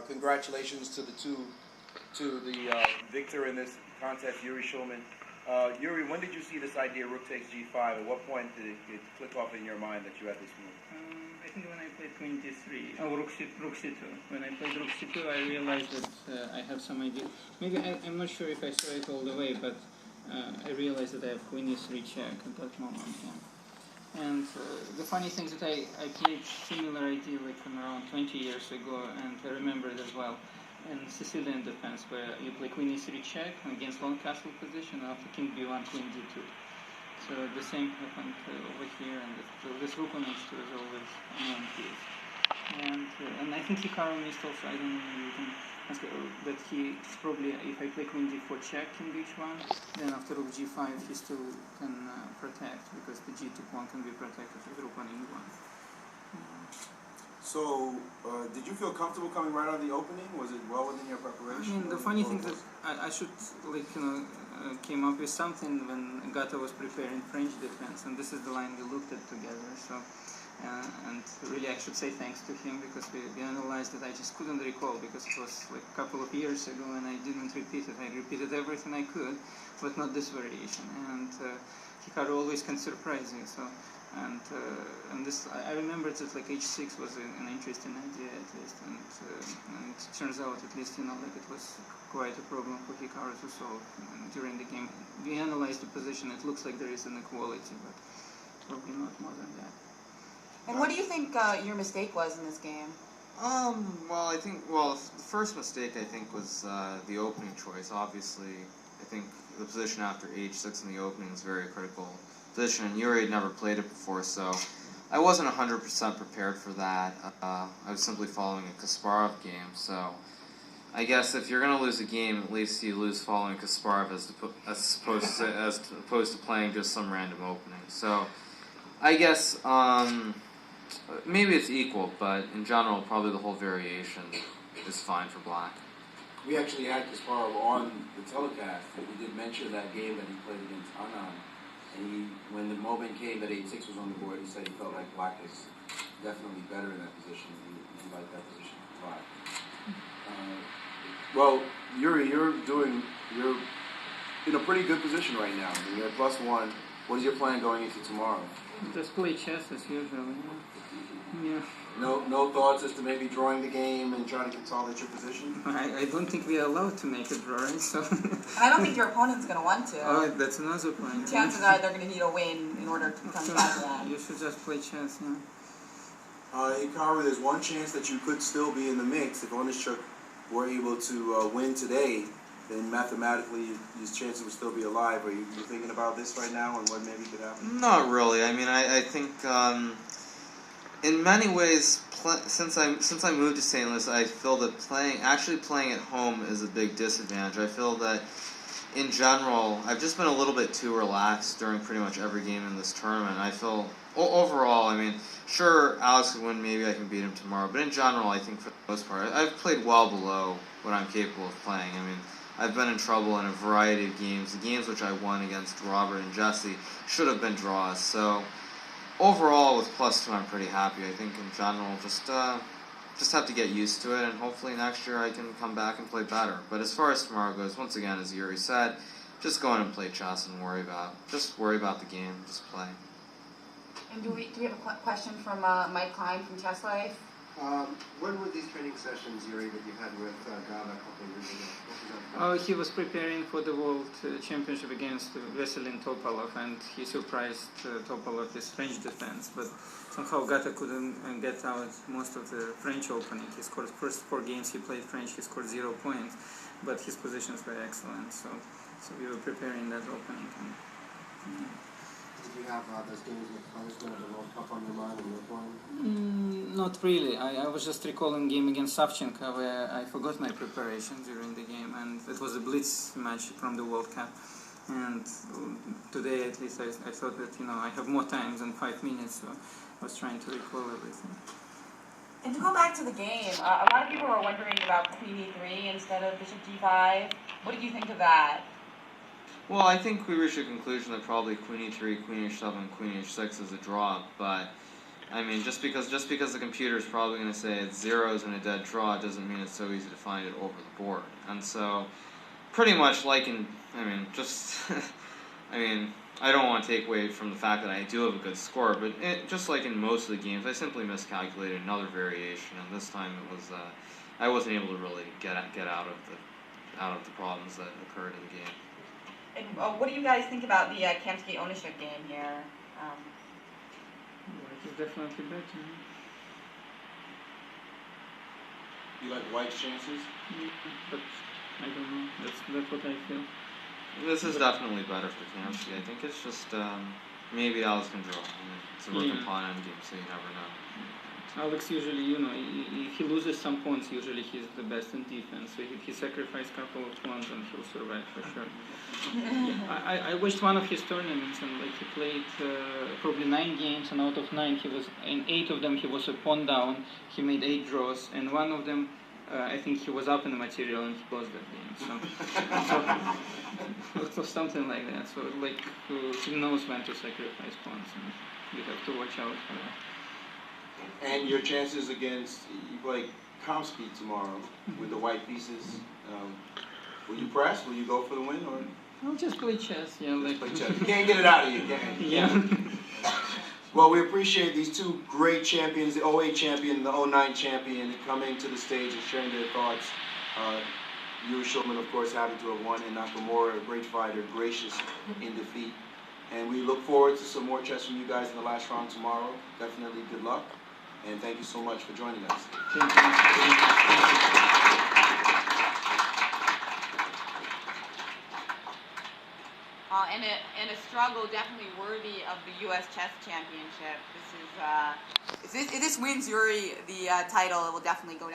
Congratulations to the victor in this contest, Yuri Shulman. Yuri, when did you see this idea, rook takes g5? At what point did it click off in your mind that you had this move? I think when I played queen d3, rook c2. When I played rook c2, I realized that I have some idea. Maybe I'm not sure if I saw it all the way, but I realized that I have queen e3 check at that moment. Yeah. And the funny thing is that I played similar idea like from around 20 years ago, and I remember it as well in Sicilian defense, where you play queen e3 check against long castle position, after king b1, queen d2. So the same happened over here, and this rook on h2 is always a known piece. And I think Hikaru missed also, I don't know, you can ask that he probably, if I play queen d4 check in h1, then after rook g5 he still can protect, because the g2 pawn can be protected with rook on e1. So, did you feel comfortable coming right out of the opening? Was it well within your preparation? I mean, the funny thing is that I should, came up with something when Gata was preparing French defense, and this is the line we looked at together. So, and really I should say thanks to him, because we analyzed it. I just couldn't recall, because it was like a couple of years ago, and I didn't repeat it. I repeated everything I could, but not this variation. And Hikaru always can surprise you. So. And this, I remember that like h6 was an interesting idea at least, and it turns out at least like it was quite a problem for Hikaru to solve during the game. We analyzed the position. It looks like there is an equality, but probably not more than that. And what do you think your mistake was in this game? Well, I think the first mistake I think was the opening choice. Obviously, I think the position after h6 in the opening is very critical position, and Yuri had never played it before, so I wasn't 100% prepared for that. I was simply following a Kasparov game, so I guess if you're going to lose a game, at least you lose following Kasparov as opposed to playing just some random opening. So I guess maybe it's equal, but in general, probably the whole variation is fine for black. We actually had Kasparov on the telecast, and he did mention that game that he played against Anand. And when the moment came that 8-6 was on the board, he said he felt like black is definitely better in that position. He liked that position a lot. Well, Yuri, you're in a pretty good position right now. I mean, you're at +1. What is your plan going into tomorrow? Just play chess as usual. Yeah. No thoughts as to maybe drawing the game and trying to consolidate your position? I don't think we are allowed to make a draw, right? So. I don't think your opponent's going to want to. Oh, that's another point. Chances are they're going to need a win in order to become back. You should just play chess, yeah. Hikaru, there's one chance that you could still be in the mix. If Onishchuk were able to win today, then mathematically his chances would still be alive. Are you thinking about this right now and what maybe could happen? Not really. I mean, I think in many ways, since I moved to St. Louis, I feel that actually playing at home is a big disadvantage. I feel that in general, I've just been a little bit too relaxed during pretty much every game in this tournament. I feel overall, I mean, sure, Alex could win, maybe I can beat him tomorrow, but in general, I think for the most part, I've played well below what I'm capable of playing. I mean, I've been in trouble in a variety of games. The games which I won against Robert and Jesse should have been draws. So overall, with +2, I'm pretty happy. I think in general, just have to get used to it, and hopefully next year I can come back and play better. But as far as tomorrow goes, once again, as Yuri said, just go in and play chess and worry about the game, just play. And do we have a question from Mike Klein from Chess Life? When were these training sessions, Yuri, that you had with Gata a couple of years ago? Oh, he was preparing for the World Championship against Veselin Topalov, and he surprised Topalov with French defense, but somehow Gata couldn't get out most of the French opening. He scored first 4 games he played French, he scored 0 points, but his positions were excellent, so we were preparing that opening. Did you have those games with punishment of the World Cup on your mind when you were playing? Not really. I was just recalling game against Savchenko where I forgot my preparation during the game, and it was a blitz match from the World Cup. And today, at least, I thought that I have more time than 5 minutes, so I was trying to recall everything. And to go back to the game, a lot of people were wondering about Queen E3 instead of Bishop G5. What did you think of that? Well, I think we reached a conclusion that probably Queen E3, Queen H7, Queen H6 is a draw, but I mean, just because the computer is probably going to say it's zeros and a dead draw doesn't mean it's so easy to find it over the board. And so, pretty much like in, I mean, just, I mean, I don't want to take away from the fact that I do have a good score, but just like in most of the games, I simply miscalculated another variation, and this time it was, I wasn't able to really get out of the problems that occurred in the game. And what do you guys think about the Kamsky ownership game here? White is definitely better. You like White's chances? But I don't know. That's what I feel. This is definitely better for Kamsky. I think it's just maybe Alex can draw. I mean, it's a rook and pawn endgame, so you never know. Alex usually, you know, if he loses some pawns, usually he's the best in defense. So if he sacrifices a couple of pawns, then he'll survive for sure. I watched one of his tournaments, and like he played probably 9 games, and out of 9, he was in 8 of them he was a pawn down. He made 8 draws, and one of them, I think he was up in the material, and he lost that game. So something like that. So like he knows when to sacrifice pawns, and you have to watch out for that. And your chances against, you play Kamsky tomorrow with the white pieces. Will you press? Will you go for the win? Or I'll just play chess, yeah. Like play chess? You can't get it out of you, can you? Yeah. Well, we appreciate these two great champions, the 08 champion and the 09 champion, coming to the stage and sharing their thoughts. Yuri Shulman, of course, happy to have won, and Nakamura, a great fighter, gracious in defeat. And we look forward to some more chess from you guys in the last round tomorrow. Definitely good luck. And thank you so much for joining us. Thank you. And a struggle definitely worthy of the U.S. Chess Championship. This is if this wins Yuri the title, it will definitely go down.